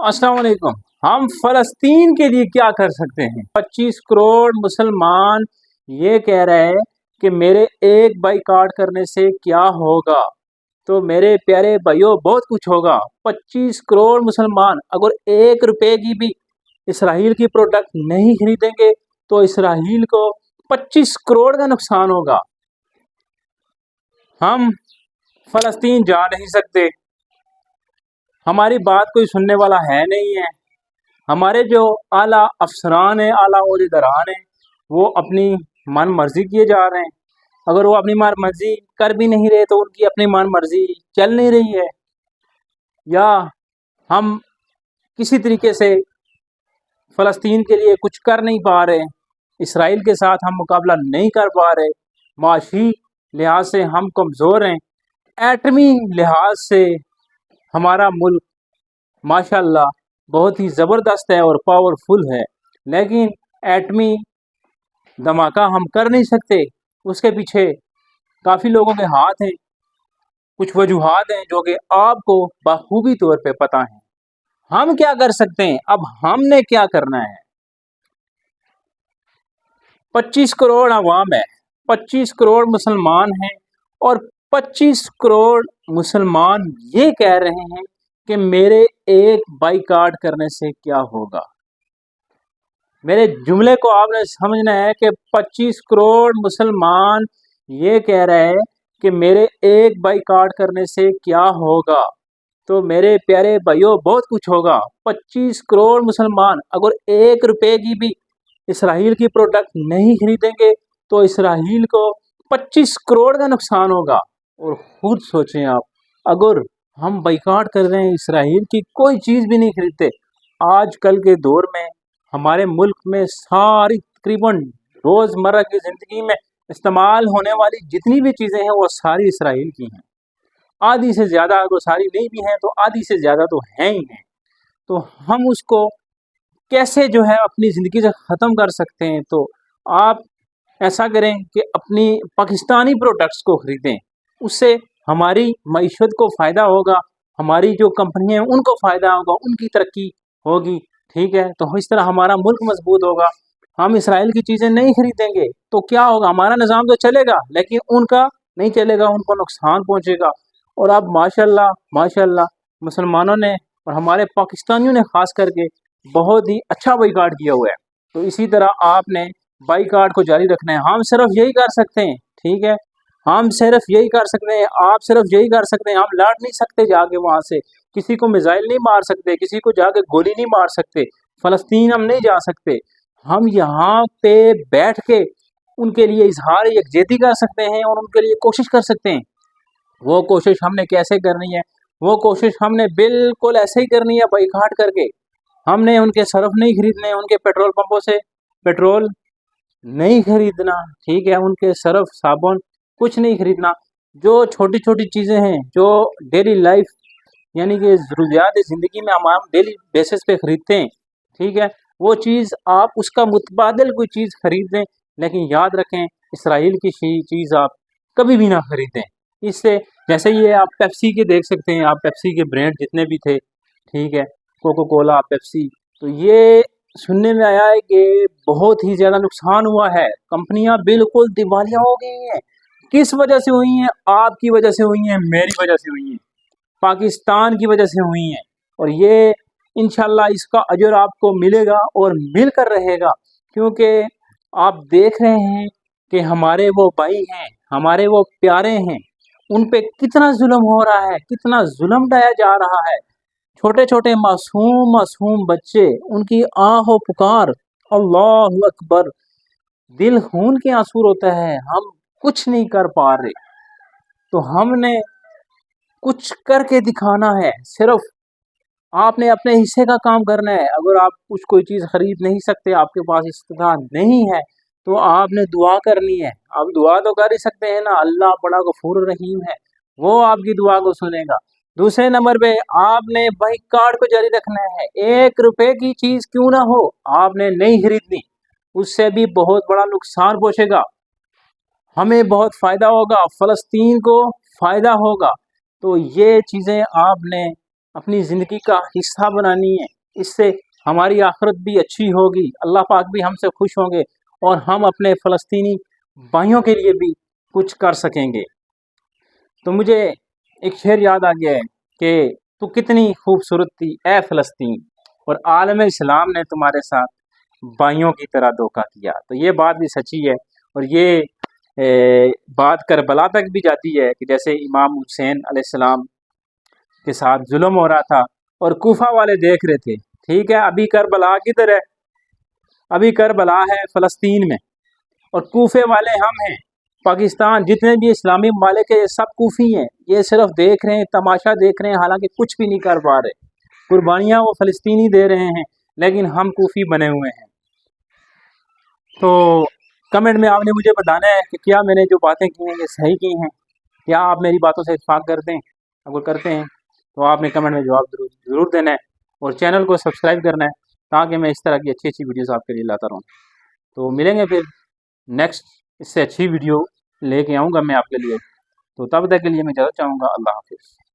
अस्सलाम वालेकुम। हम फलस्तीन के लिए क्या कर सकते हैं? 25 करोड़ मुसलमान ये कह रहे हैं कि मेरे एक बाइकाट करने से क्या होगा। तो मेरे प्यारे भाइयों, बहुत कुछ होगा। 25 करोड़ मुसलमान अगर 1 रुपए की भी इसराइल की प्रोडक्ट नहीं खरीदेंगे तो इसराइल को 25 करोड़ का नुकसान होगा। हम फलस्तीन जा नहीं सकते, हमारी बात कोई सुनने वाला है नहीं है। हमारे जो आला अफसरान हैं, आला ओहदेदारान हैं, वो अपनी मन मर्जी किए जा रहे हैं। अगर वो अपनी मन मर्जी कर भी नहीं रहे तो उनकी अपनी मन मर्जी चल नहीं रही है। या हम किसी तरीके से फ़लस्तीन के लिए कुछ कर नहीं पा रहे, इसराइल के साथ हम मुकाबला नहीं कर पा रहे। माशी लिहाज से हम कमज़ोर हैं, एटमी लिहाज से हमारा मुल्क माशाल्लाह बहुत ही ज़बरदस्त है और पावरफुल है, लेकिन एटमी धमाका हम कर नहीं सकते। उसके पीछे काफ़ी लोगों के हाथ हैं, कुछ वजूहात हैं जो कि आपको बखूबी तौर पे पता है। हम क्या कर सकते हैं? अब हमने क्या करना है? 25 करोड़ अवाम है, 25 करोड़ मुसलमान हैं और 25 करोड़ मुसलमान ये कह रहे हैं कि मेरे एक बाइकाट करने से क्या होगा। मेरे जुमले को आपने समझना है कि 25 करोड़ मुसलमान ये कह रहे हैं कि मेरे एक बाइकाट करने से क्या होगा। तो मेरे प्यारे भाइयों, बहुत कुछ होगा। 25 करोड़ मुसलमान अगर 1 रुपए की भी इसराइल की प्रोडक्ट नहीं खरीदेंगे तो इसराइल को 25 करोड़ का नुकसान होगा। और खुद सोचें आप, अगर हम बाइकाट कर रहे हैं, इसराइल की कोई चीज़ भी नहीं खरीदते, आजकल के दौर में हमारे मुल्क में सारी तकरीबन रोज़मर्रा की ज़िंदगी में इस्तेमाल होने वाली जितनी भी चीज़ें हैं वो सारी इसराइल की हैं। आधी से ज़्यादा, अगर सारी नहीं भी हैं तो आधी से ज़्यादा तो हैं ही हैं। तो हम उसको कैसे जो है अपनी ज़िंदगी से ख़त्म कर सकते हैं? तो आप ऐसा करें कि अपनी पाकिस्तानी प्रोडक्ट्स को ख़रीदें, उससे हमारी मईशत को फ़ायदा होगा, हमारी जो कंपनियाँ हैं उनको फ़ायदा होगा, उनकी तरक्की होगी। ठीक है, तो इस तरह हमारा मुल्क मजबूत होगा। हम इसराइल की चीज़ें नहीं खरीदेंगे तो क्या होगा? हमारा निज़ाम तो चलेगा लेकिन उनका नहीं चलेगा, उनको नुकसान पहुँचेगा। और अब माशाल्लाह माशाल्लाह मुसलमानों ने और हमारे पाकिस्तानियों ने ख़ास करके बहुत ही अच्छा बाइकाट किया हुआ है। तो इसी तरह आपने बाइकाट को जारी रखना है। हम सिर्फ यही कर सकते हैं, ठीक है, हम सिर्फ यही कर सकते हैं, आप सिर्फ यही कर सकते हैं। हम लड़ नहीं सकते जाके वहाँ से, किसी को मिसाइल नहीं मार सकते, किसी को जाके गोली नहीं मार सकते, फ़लस्तीन हम नहीं जा सकते। हम यहाँ पे बैठ के उनके लिए इजहार यकजहती कर सकते हैं और उनके लिए कोशिश कर सकते हैं। वो कोशिश हमने कैसे करनी है? वो कोशिश हमने बिल्कुल ऐसे ही करनी है, बाइकाट करके। हमने उनके सरफ नहीं खरीदने, उनके पेट्रोल पंपों से पेट्रोल नहीं खरीदना, ठीक है, उनके सरफ साबुन कुछ नहीं खरीदना। जो छोटी छोटी चीज़ें हैं जो डेली लाइफ यानी कि ज़रूरियात ज़िंदगी में हम डेली बेसिस पे ख़रीदते हैं, ठीक है, वो चीज़ आप उसका मुतबादिल कोई चीज़ खरीदें, लेकिन याद रखें इसराइल की चीज़ आप कभी भी ना खरीदें। इससे जैसे ये आप पेप्सी के देख सकते हैं, आप पेप्सी के ब्रांड जितने भी थे, ठीक है, कोको कोला, पेप्सी, तो ये सुनने में आया है कि बहुत ही ज़्यादा नुकसान हुआ है, कंपनियां बिल्कुल दिवालिया हो गई हैं। किस वजह से हुई हैं? आपकी वजह से हुई हैं, मेरी वजह से हुई हैं, पाकिस्तान की वजह से हुई हैं। और ये इंशाल्लाह इसका अजर आपको मिलेगा और मिलकर रहेगा, क्योंकि आप देख रहे हैं कि हमारे वो भाई हैं, हमारे वो प्यारे हैं, उन पे कितना जुल्म हो रहा है, कितना जुल्म ढाया जा रहा है। छोटे छोटे मासूम मासूम बच्चे, उनकी आहो पुकार अल्लाह अकबर, दिल खून के आंसू रोता है। हम कुछ नहीं कर पा रहे, तो हमने कुछ करके दिखाना है। सिर्फ आपने अपने हिस्से का काम करना है। अगर आप कुछ कोई चीज़ खरीद नहीं सकते, आपके पास इस्तेताअत नहीं है, तो आपने दुआ करनी है। आप दुआ तो कर ही सकते हैं ना, अल्लाह बड़ा गफूर रहीम है, वो आपकी दुआ को सुनेगा। दूसरे नंबर पे आपने बाइकाट को जारी रखना है। 1 रुपए की चीज़ क्यों ना हो, आपने नहीं खरीदनी, उससे भी बहुत बड़ा नुकसान पहुँचेगा। हमें बहुत फ़ायदा होगा, फ़लस्तीन को फ़ायदा होगा। तो ये चीज़ें आपने اپنی زندگی کا حصہ بنانی ہے، اس سے ہماری آخرت بھی اچھی ہوگی، اللہ پاک بھی ہم سے خوش ہوں گے اور ہم اپنے فلسطینی بھائیوں کے لیے بھی کچھ کر سکیں گے۔ تو مجھے ایک شعر یاد آ گیا ہے کہ تو کتنی خوبصورت تھی اے فلسطین، اور عالم اسلام نے تمہارے ساتھ بھائیوں کی طرح دھوکہ کیا۔ تو یہ بات بھی سچی ہے، اور یہ بات کربلا تک بھی جاتی ہے کہ جیسے امام حسین علیہ السلام کے ساتھ ظلم ہو رہا تھا اور کوفہ والے دیکھ رہے تھے، ٹھیک ہے ابھی کربلا کدھر ہے؟ ابھی کربلا ہے فلسطین میں، اور کوفے والے ہم ہیں۔ پاکستان جتنے بھی اسلامی ممالک ہیں یہ سب کوفی ہیں، یہ صرف دیکھ رہے ہیں، تماشا دیکھ رہے ہیں، حالانکہ کچھ بھی نہیں کر پا رہے۔ قربانیاں وہ فلسطینی دے رہے ہیں لیکن ہم کوفی بنے ہوئے ہیں۔ تو کمنٹ میں آپ نے مجھے بتانا ہے کہ کیا میں نے جو باتیں کی ہیں یہ صحیح کی ہیں، کیا آپ میری باتوں سے اتفاق کرتے ہیں؟ اگر کرتے ہیں تو آپ نے کمنٹ میں جواب ضرور دینا ہے، اور چینل کو سبسکرائب کرنا ہے تاکہ میں اس طرح کی اچھی اچھی ویڈیوز آپ کے لیے لاتا رہوں۔ تو ملیں گے پھر نیکسٹ، اس سے اچھی ویڈیو لے کے آؤں گا میں آپ کے لیے۔ تو تب تک کے لیے میں اجازت چاہوں گا، اللہ حافظ۔